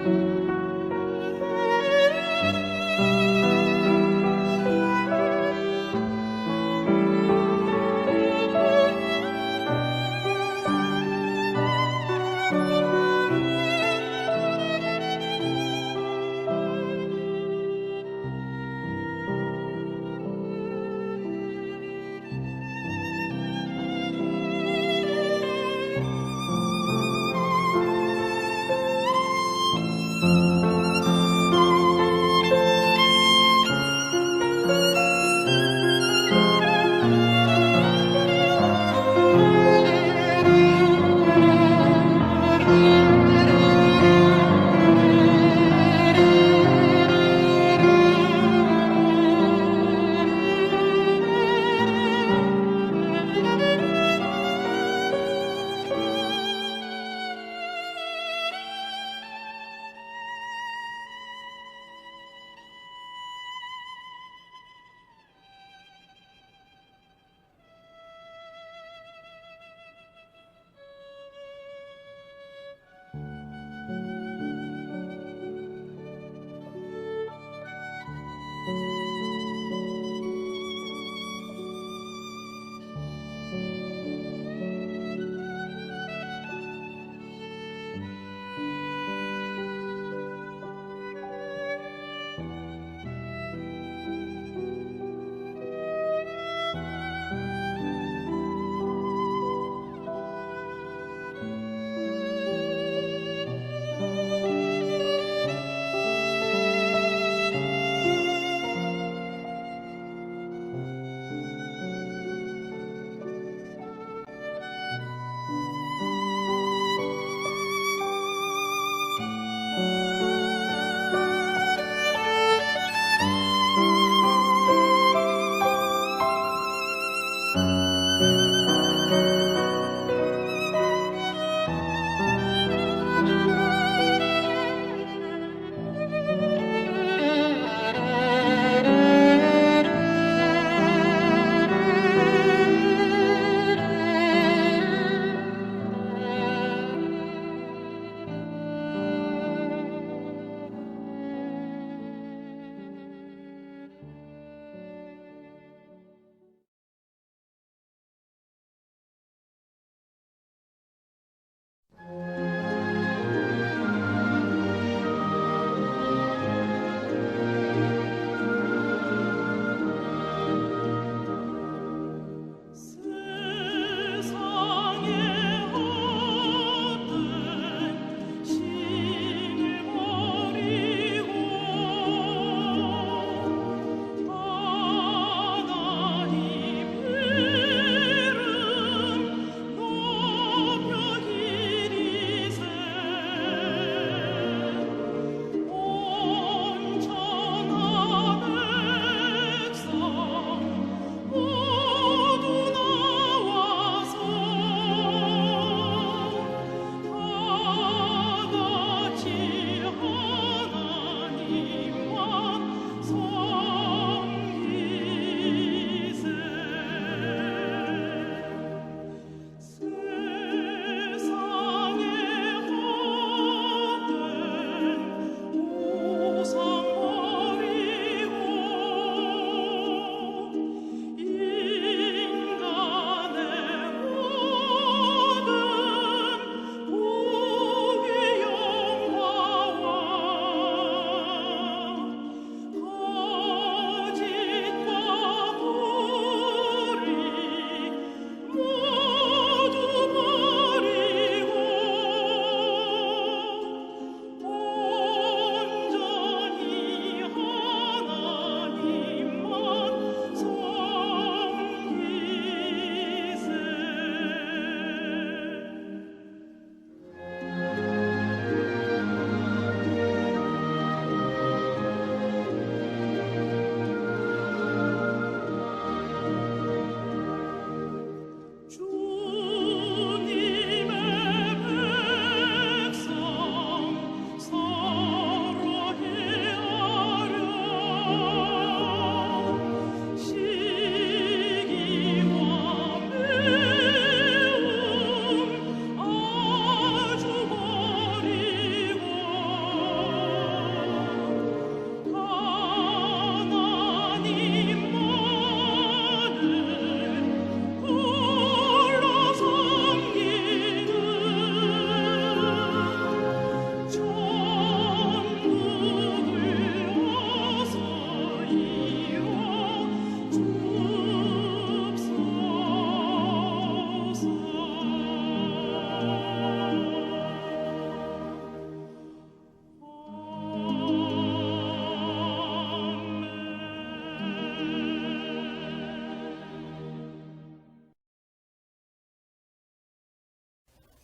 you.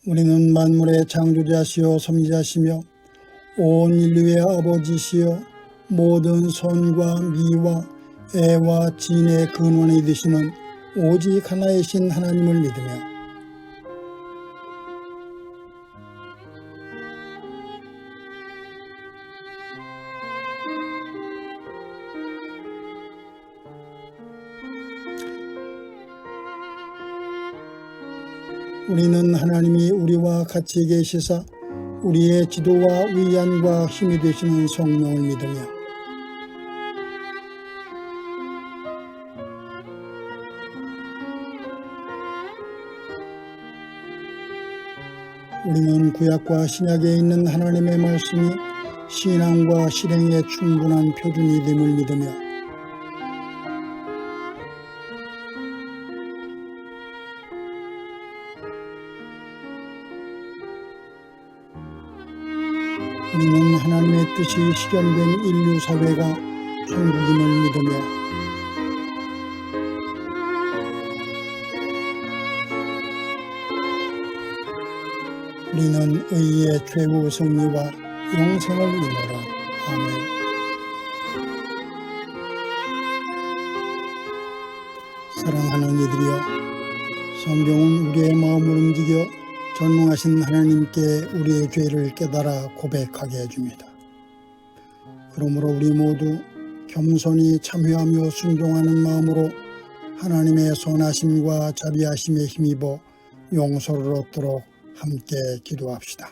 우리는 만물의 창조자시요 섭리자시며 온 인류의 아버지시여 모든 선과 미와 애와 진의 근원이 되시는 오직 하나이신 하나님을 믿으며 우리는 하나님이 우리와 같이 계시사 우리의 지도와 위안과 힘이 되시는 성령을 믿으며 우리는 구약과 신약에 있는 하나님의 말씀이 신앙과 실행에 충분한 표준이 됨을 믿으며 우리는 하나님의 뜻이 실현된 인류 사회가 천국임을 믿으며 우리는 의의 최후 승리와 영생을 믿노라. 아멘. 사랑하는 이들이여, 성경은 우리의 마음을 움직여 전능하신 하나님께 우리의 죄를 깨달아 고백하게 해줍니다. 그러므로 우리 모두 겸손히 참회하며 순종하는 마음으로 하나님의 선하심과 자비하심에 힘입어 용서를 얻도록 함께 기도합시다.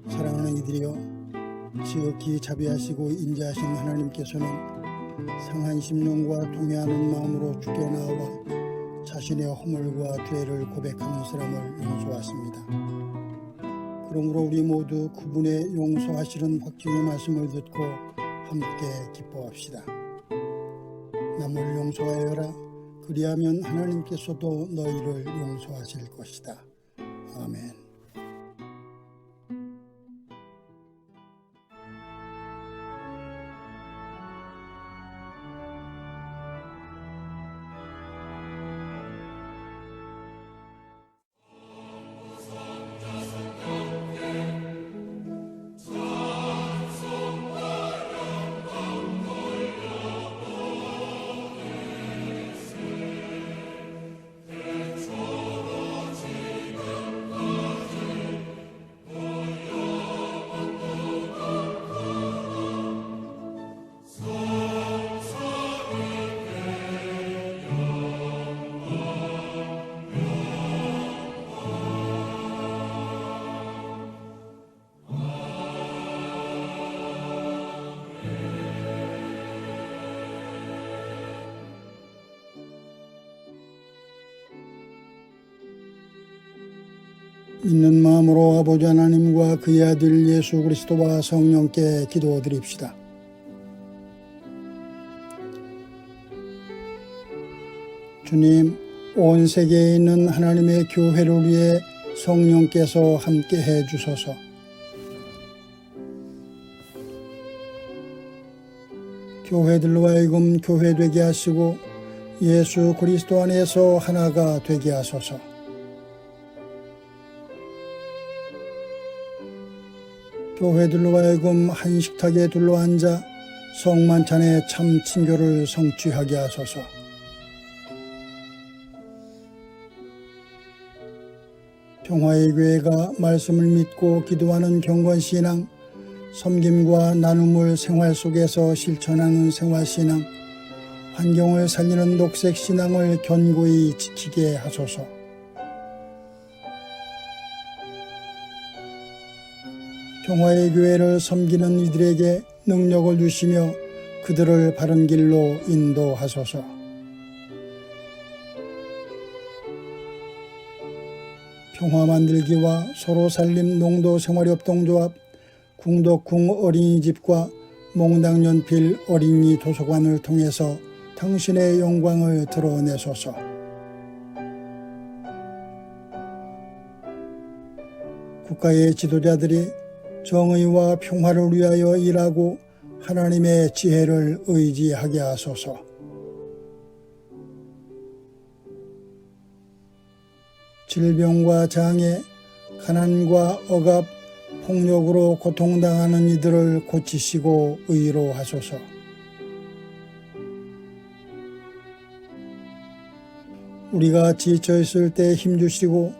사랑하는 이들이여, 지극히 자비하시고 인자하신 하나님께서는 상한 심령과 동의하는 마음으로 주께 나와 자신의 허물과 죄를 고백하는 사람을 용서하십니다. 그러므로 우리 모두 그분의 용서하시는 확증의 말씀을 듣고 함께 기뻐합시다. 남을 용서하여라. 그리하면 하나님께서도 너희를 용서하실 것이다. 아멘. 믿는 마음으로 아버지 하나님과 그의 아들 예수 그리스도와 성령께 기도드립시다. 주님, 온 세계에 있는 하나님의 교회를 위해 성령께서 함께해 주소서. 교회들로 하여금 교회되게 하시고 예수 그리스도 안에서 하나가 되게 하소서. 교회들로 하여금 한 식탁에 둘러앉아 성만찬의 참 친교를 성취하게 하소서. 평화의 교회가 말씀을 믿고 기도하는 경건신앙, 섬김과 나눔을 생활 속에서 실천하는 생활신앙, 환경을 살리는 녹색신앙을 견고히 지키게 하소서. 평화의 교회를 섬기는 이들에게 능력을 주시며 그들을 바른 길로 인도하소서. 평화 만들기와 서로 살림 농도생활협동조합, 궁덕궁 어린이집과 몽당연필 어린이 도서관을 통해서 당신의 영광을 드러내소서. 국가의 지도자들이 정의와 평화를 위하여 일하고 하나님의 지혜를 의지하게 하소서. 질병과 장애, 가난과 억압, 폭력으로 고통당하는 이들을 고치시고 의로하소서. 우리가 지쳐 있을 때 힘주시고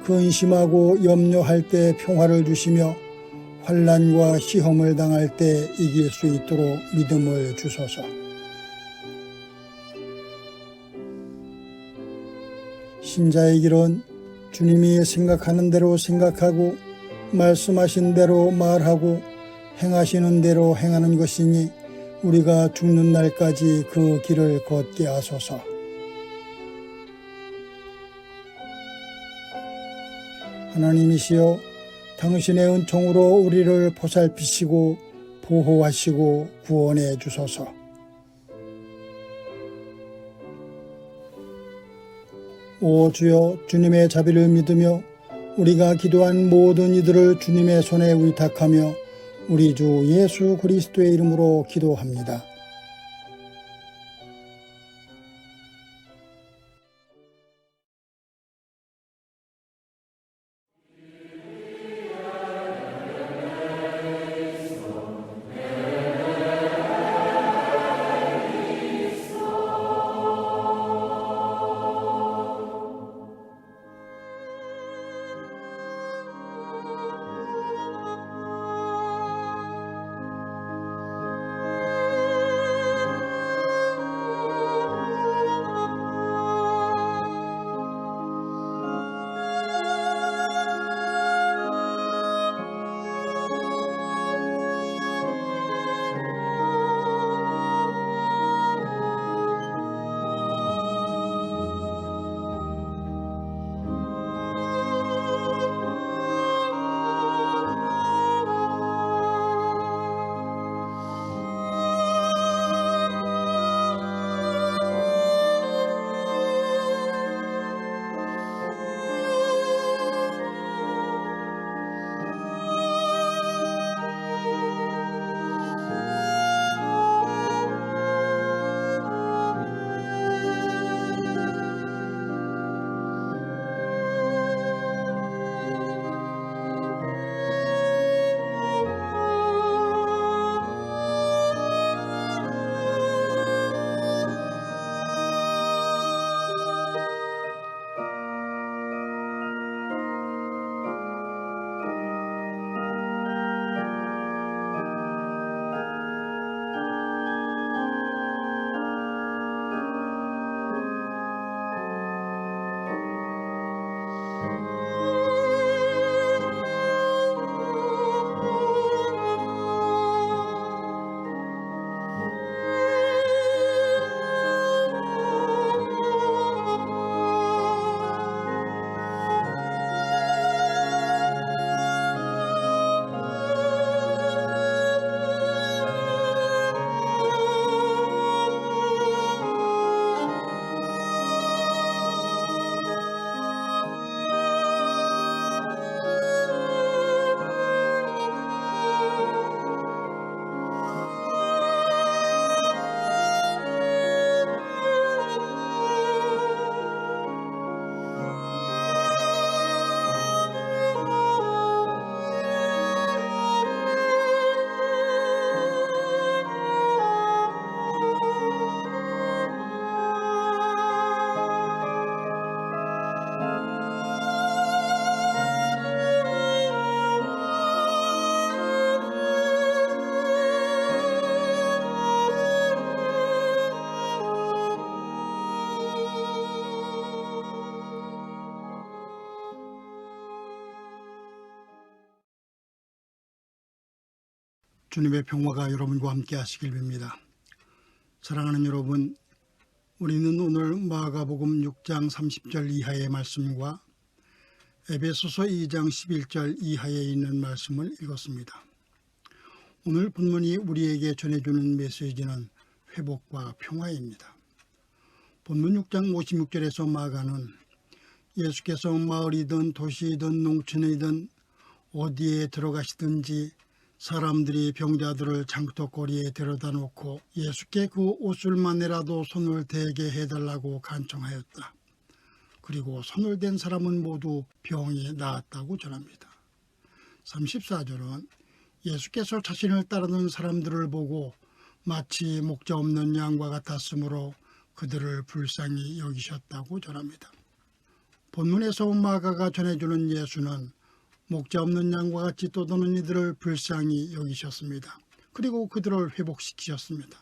근심하고 염려할 때 평화를 주시며 환난과 시험을 당할 때 이길 수 있도록 믿음을 주소서. 신자의 길은 주님이 생각하는 대로 생각하고 말씀하신 대로 말하고 행하시는 대로 행하는 것이니 우리가 죽는 날까지 그 길을 걷게 하소서. 하나님이시여, 당신의 은총으로 우리를 보살피시고 보호하시고 구원해 주소서. 오 주여, 주님의 자비를 믿으며 우리가 기도한 모든 이들을 주님의 손에 위탁하며 우리 주 예수 그리스도의 이름으로 기도합니다. 주님의 평화가 여러분과 함께 하시길 빕니다. 사랑하는 여러분, 우리는 오늘 마가복음 6장 30절 이하의 말씀과 에베소서 2장 11절 이하에 있는 말씀을 읽었습니다. 오늘 본문이 우리에게 전해주는 메시지는 회복과 평화입니다. 본문 6장 56절에서 마가는 예수께서 마을이든 도시이든 농촌이든 어디에 들어가시든지 사람들이 병자들을 장독거리에 데려다 놓고 예수께 그 옷을만이라도 손을 대게 해달라고 간청하였다. 그리고 손을 댄 사람은 모두 병이 나았다고 전합니다. 34절은 예수께서 자신을 따르는 사람들을 보고 마치 목자 없는 양과 같았으므로 그들을 불쌍히 여기셨다고 전합니다. 본문에서 마가가 전해주는 예수는 목자 없는 양과 같이 떠도는 이들을 불쌍히 여기셨습니다. 그리고 그들을 회복시키셨습니다.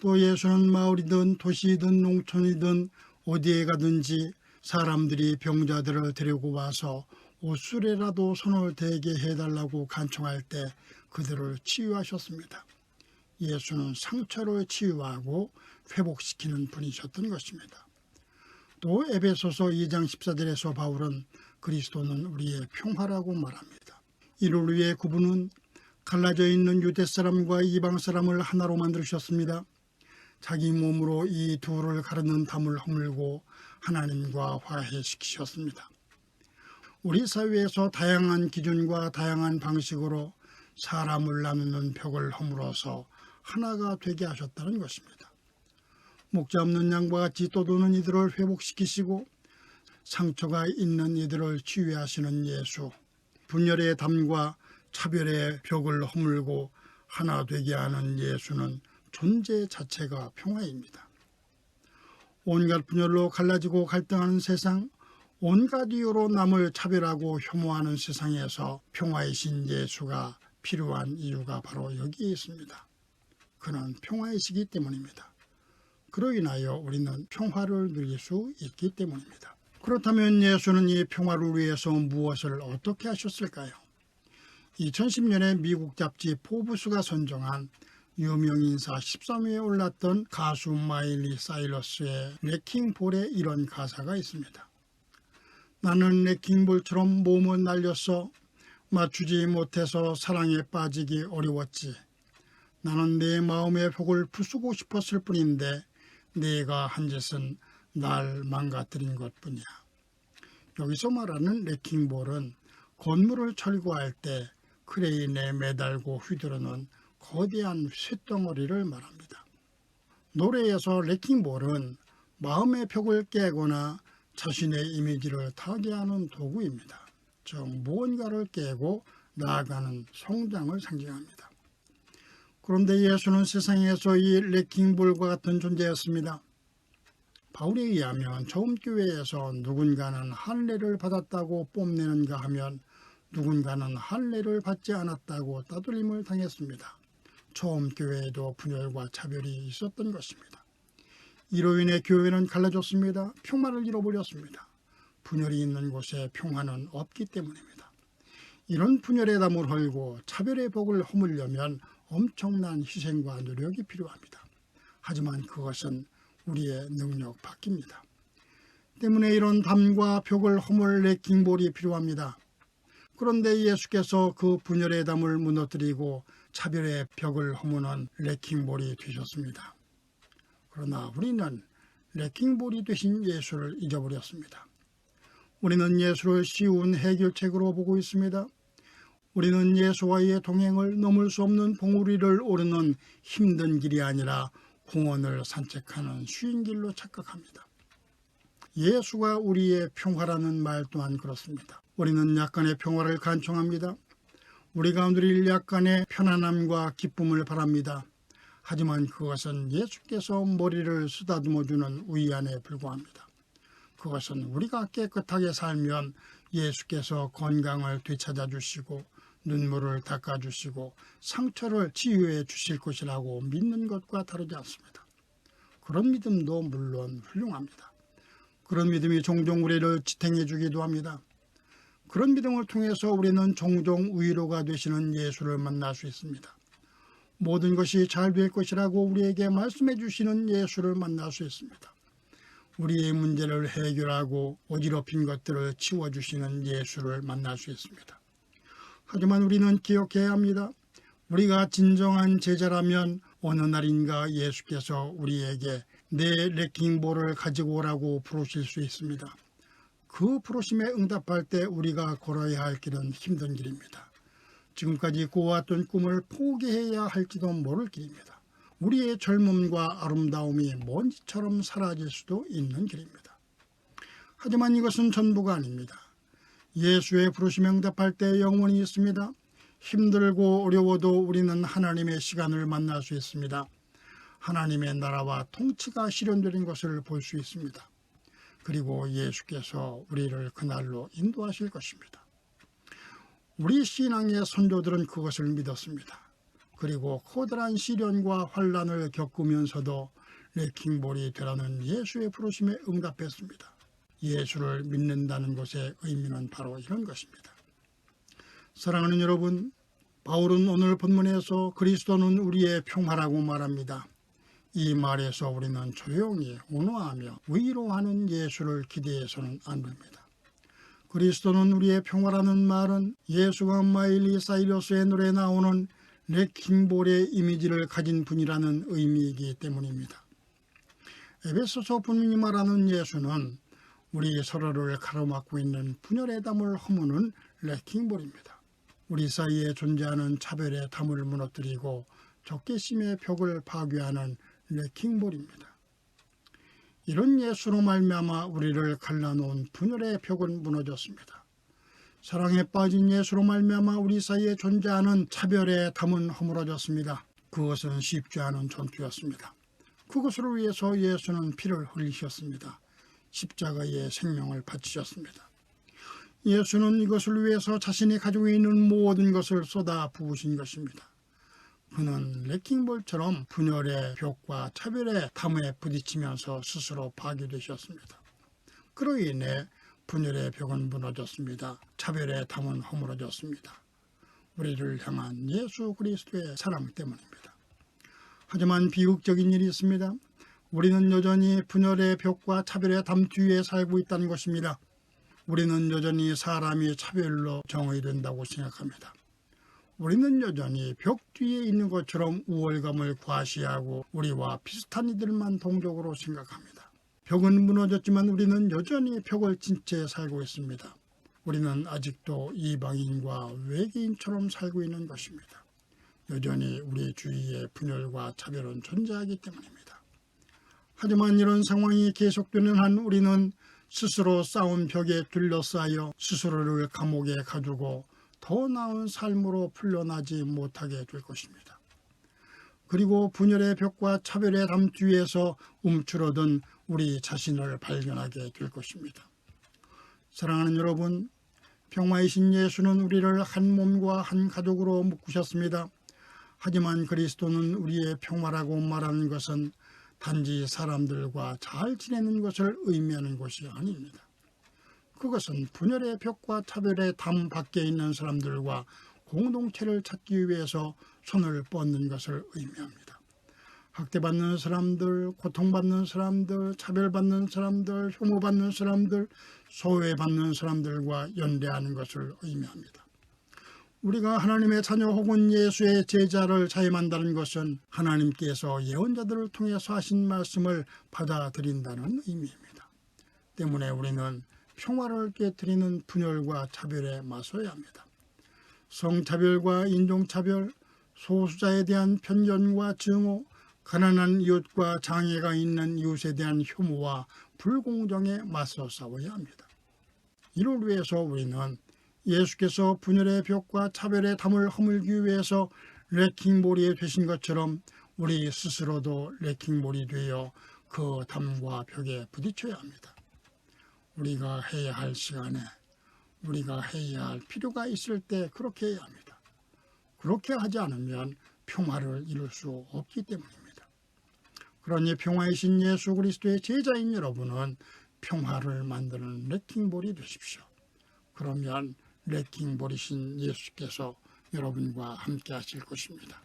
또 예수는 마을이든 도시이든 농촌이든 어디에 가든지 사람들이 병자들을 데리고 와서 옷술에라도 손을 대게 해달라고 간청할 때 그들을 치유하셨습니다. 예수는 상처를 치유하고 회복시키는 분이셨던 것입니다. 또 에베소서 2장 14절에서 바울은 그리스도는 우리의 평화라고 말합니다. 이를 위해 그분은 갈라져 있는 유대 사람과 이방 사람을 하나로 만드셨습니다. 자기 몸으로 이 둘을 가르는 담을 허물고 하나님과 화해시키셨습니다. 우리 사회에서 다양한 기준과 다양한 방식으로 사람을 나누는 벽을 허물어서 하나가 되게 하셨다는 것입니다. 목자 없는 양과 같이 떠도는 이들을 회복시키시고 상처가 있는 이들을 치유하시는 예수, 분열의 담과 차별의 벽을 허물고 하나 되게 하는 예수는 존재 자체가 평화입니다. 온갖 분열로 갈라지고 갈등하는 세상, 온갖 이유로 남을 차별하고 혐오하는 세상에서 평화이신 예수가 필요한 이유가 바로 여기에 있습니다. 그는 평화이시기 때문입니다. 그로 인하여 우리는 평화를 누릴 수 있기 때문입니다. 그렇다면 예수는 이 평화를 위해서 무엇을 어떻게 하셨을까요? 2010년에 미국 잡지 포브스가 선정한 유명 인사 13위에 올랐던 가수 마일리 사이러스의 레킹볼에 이런 가사가 있습니다. 나는 레킹볼처럼 몸을 날렸어. 맞추지 못해서 사랑에 빠지기 어려웠지. 나는 내 마음의 벽을 부수고 싶었을 뿐인데 내가 한 짓은 날 망가뜨린 것뿐이야. 여기서 말하는 레킹볼은 건물을 철거할 때 크레인에 매달고 휘두르는 거대한 쇳덩어리를 말합니다. 노래에서 레킹볼은 마음의 벽을 깨거나 자신의 이미지를 타개하는 도구입니다. 즉 무언가를 깨고 나아가는 성장을 상징합니다. 그런데 예수는 세상에서 이 레킹볼과 같은 존재였습니다. 바울에 의하면 처음 교회에서 누군가는 할례를 받았다고 뽐내는가 하면 누군가는 할례를 받지 않았다고 따돌림을 당했습니다. 처음 교회에도 분열과 차별이 있었던 것입니다. 이로 인해 교회는 갈라졌습니다. 평화를 잃어버렸습니다. 분열이 있는 곳에 평화는 없기 때문입니다. 이런 분열의 담을 헐고 차별의 벽을 허물려면 엄청난 희생과 노력이 필요합니다. 하지만 그것은 우리의 능력 밖입니다. 때문에 이런 담과 벽을 허물 레킹볼이 필요합니다. 그런데 예수께서 그 분열의 담을 무너뜨리고 차별의 벽을 허무는 레킹볼이 되셨습니다. 그러나 우리는 레킹볼이 되신 예수를 잊어버렸습니다. 우리는 예수를 쉬운 해결책으로 보고 있습니다. 우리는 예수와의 동행을 넘을 수 없는 봉우리를 오르는 힘든 길이 아니라 공원을 산책하는 쉬운 길로 착각합니다. 예수가 우리의 평화라는 말 또한 그렇습니다. 우리는 약간의 평화를 간청합니다. 우리가 누릴 약간의 편안함과 기쁨을 바랍니다. 하지만 그것은 예수께서 머리를 쓰다듬어주는 위안에 불과합니다. 그것은 우리가 깨끗하게 살면 예수께서 건강을 되찾아 주시고 눈물을 닦아주시고 상처를 치유해 주실 것이라고 믿는 것과 다르지 않습니다. 그런 믿음도 물론 훌륭합니다. 그런 믿음이 종종 우리를 지탱해 주기도 합니다. 그런 믿음을 통해서 우리는 종종 위로가 되시는 예수를 만날 수 있습니다. 모든 것이 잘 될 것이라고 우리에게 말씀해 주시는 예수를 만날 수 있습니다. 우리의 문제를 해결하고 어지럽힌 것들을 치워주시는 예수를 만날 수 있습니다. 하지만 우리는 기억해야 합니다. 우리가 진정한 제자라면 어느 날인가 예수께서 우리에게 내 레킹볼을 가지고 오라고 부르실 수 있습니다. 그 부르심에 응답할 때 우리가 걸어야 할 길은 힘든 길입니다. 지금까지 꾸어왔던 꿈을 포기해야 할지도 모를 길입니다. 우리의 젊음과 아름다움이 먼지처럼 사라질 수도 있는 길입니다. 하지만 이것은 전부가 아닙니다. 예수의 부르심에 응답할 때 영원히 있습니다. 힘들고 어려워도 우리는 하나님의 시간을 만날 수 있습니다. 하나님의 나라와 통치가 실현되는 것을 볼 수 있습니다. 그리고 예수께서 우리를 그날로 인도하실 것입니다. 우리 신앙의 선조들은 그것을 믿었습니다. 그리고 커다란 시련과 환난을 겪으면서도 레킹볼이 되라는 예수의 부르심에 응답했습니다. 예수를 믿는다는 것의 의미는 바로 이런 것입니다. 사랑하는 여러분, 바울은 오늘 본문에서 그리스도는 우리의 평화라고 말합니다. 이 말에서 우리는 조용히 온화하며 위로하는 예수를 기대해서는 안 됩니다. 그리스도는 우리의 평화라는 말은 예수가 마일리 사이러스의 노래에 나오는 레킹볼의 이미지를 가진 분이라는 의미이기 때문입니다. 에베소서 본문이 말하는 예수는 우리 서로를 가로막고 있는 분열의 담을 허무는 레킹볼입니다. 우리 사이에 존재하는 차별의 담을 무너뜨리고 적개심의 벽을 파괴하는 레킹볼입니다. 이런 예수로 말미암아 우리를 갈라놓은 분열의 벽은 무너졌습니다. 사랑에 빠진 예수로 말미암아 우리 사이에 존재하는 차별의 담은 허물어졌습니다. 그것은 쉽지 않은 전투였습니다. 그것을 위해서 예수는 피를 흘리셨습니다. 십자가의 생명을 바치셨습니다. 예수는 이것을 위해서 자신이 가지고 있는 모든 것을 쏟아 부으신 것입니다. 그는 레킹볼처럼 분열의 벽과 차별의 담에 부딪히면서 스스로 파괴되셨습니다. 그로 인해 분열의 벽은 무너졌습니다. 차별의 담은 허물어졌습니다. 우리를 향한 예수 그리스도의 사랑 때문입니다. 하지만 비극적인 일이 있습니다. 우리는 여전히 분열의 벽과 차별의 담 뒤에 살고 있다는 것입니다. 우리는 여전히 사람이 차별로 정의된다고 생각합니다. 우리는 여전히 벽 뒤에 있는 것처럼 우월감을 과시하고 우리와 비슷한 이들만 동족으로 생각합니다. 벽은 무너졌지만 우리는 여전히 벽을 친 채 살고 있습니다. 우리는 아직도 이방인과 외계인처럼 살고 있는 것입니다. 여전히 우리 주위에 분열과 차별은 존재하기 때문입니다. 하지만 이런 상황이 계속되는 한 우리는 스스로 쌓은 벽에 둘러싸여 스스로를 감옥에 가두고 더 나은 삶으로 풀려나지 못하게 될 것입니다. 그리고 분열의 벽과 차별의 담 뒤에서 움츠러든 우리 자신을 발견하게 될 것입니다. 사랑하는 여러분, 평화이신 예수는 우리를 한 몸과 한 가족으로 묶으셨습니다. 하지만 그리스도는 우리의 평화라고 말하는 것은 단지 사람들과 잘 지내는 것을 의미하는 것이 아닙니다. 그것은 분열의 벽과 차별의 담 밖에 있는 사람들과 공동체를 찾기 위해서 손을 뻗는 것을 의미합니다. 학대받는 사람들, 고통받는 사람들, 차별받는 사람들, 혐오받는 사람들, 소외받는 사람들과 연대하는 것을 의미합니다. 우리가 하나님의 자녀 혹은 예수의 제자를 자임한다는 것은 하나님께서 예언자들을 통해서 하신 말씀을 받아들인다는 의미입니다. 때문에 우리는 평화를 깨뜨리는 분열과 차별에 맞서야 합니다. 성차별과 인종차별, 소수자에 대한 편견과 증오, 가난한 이웃과 장애가 있는 이웃에 대한 혐오와 불공정에 맞서 싸워야 합니다. 이를 위해서 우리는 예수께서 분열의 벽과 차별의 담을 허물기 위해서 레킹볼이 되신 것처럼 우리 스스로도 레킹볼이 되어 그 담과 벽에 부딪혀야 합니다. 우리가 해야 할 시간에 우리가 해야 할 필요가 있을 때 그렇게 해야 합니다. 그렇게 하지 않으면 평화를 이룰 수 없기 때문입니다. 그러니 평화이신 예수 그리스도의 제자인 여러분은 평화를 만드는 레킹볼이 되십시오. 그러면 레킹볼이신 예수께서 여러분과 함께 하실 것입니다.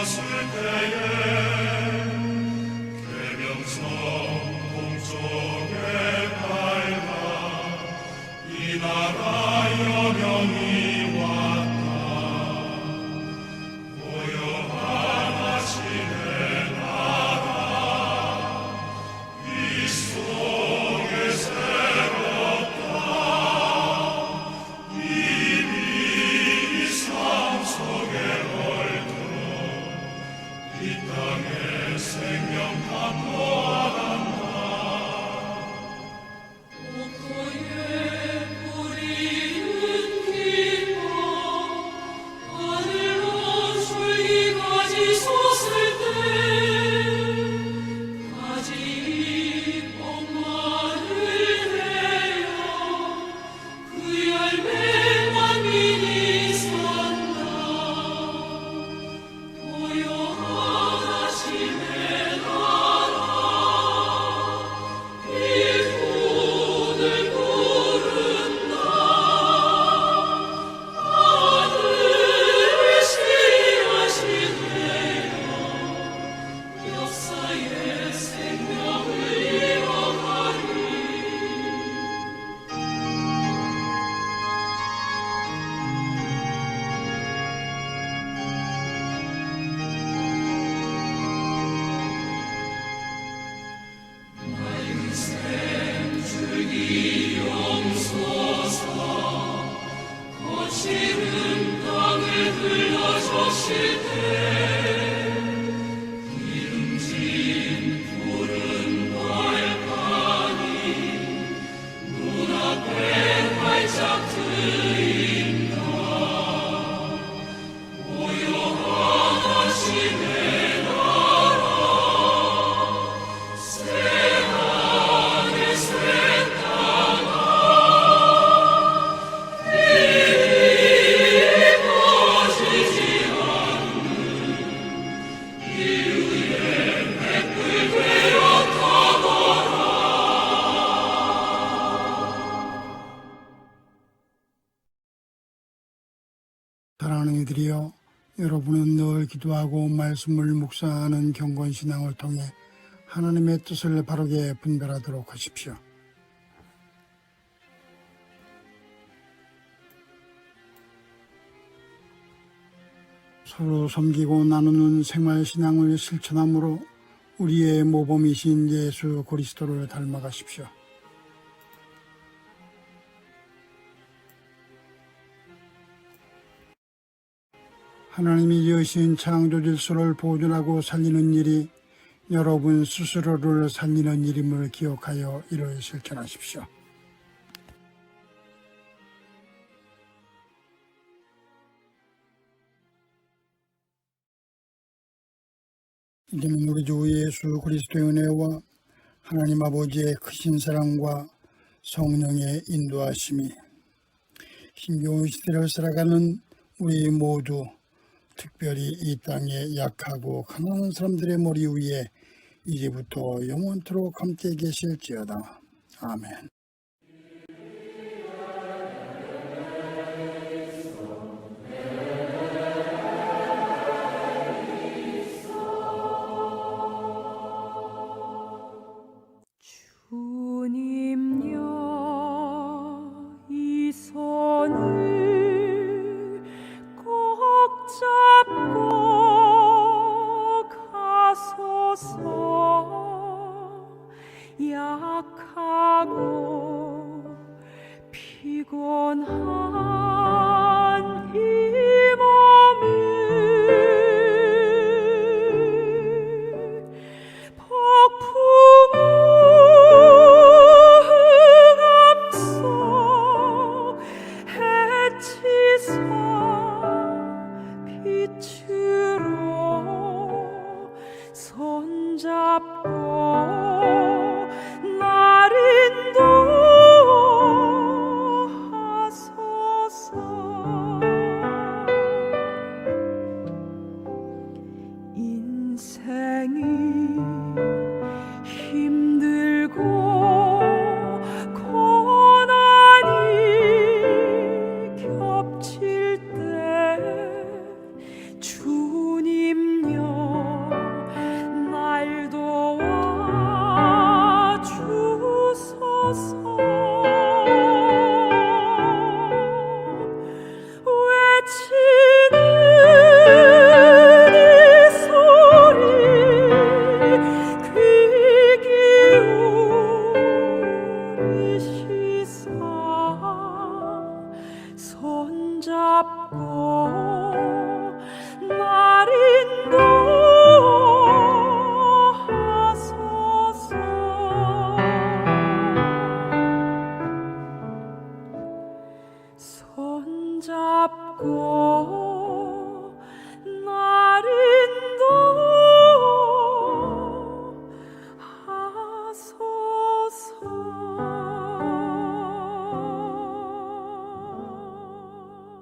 섰을 때에 계명성 동쪽에 밝아 이 나라 여명이 왔다. 고요하시네 나라 이 속에 새롭다. 이미 이 삶 속에 이 땅에 생명 감도하란다. 옥토에 뿌리는 기뻐 하늘로 줄기 가지 솟을 때 가지 뽕만을 내어 그 열매 만민이 산다. 거칠은 땅을 흘러젖을 때 기름진 푸른 벌판이 눈앞에 활짝 트인다. 고요하시네 나라 새하늘 새 사랑하는 이들이여, 여러분은 늘 기도하고 말씀을 묵상하는 경건신앙을 통해 하나님의 뜻을 바르게 분별하도록 하십시오. 서로 섬기고 나누는 생활신앙을 실천함으로 우리의 모범이신 예수 그리스도를 닮아가십시오. 하나님이 여신 창조 질서를 보존하고 살리는 일이 여러분 스스로를 살리는 일임을 기억하여 이를 실천하십시오. 이제는 우리 주 예수 그리스도의 은혜와 하나님 아버지의 크신 사랑과 성령의 인도하심이 힘겨운 시대를 살아가는 우리 모두, 특별히 이 땅에 약하고 가난한 사람들의 머리 위에 이제부터 영원토록 함께 계실지어다. 아멘. 주님여 이 손을 꼭 잡고 가소서. 약하고 피곤한 이 몸을 폭풍 빛으로 손잡고 날 인도하소서. 인생이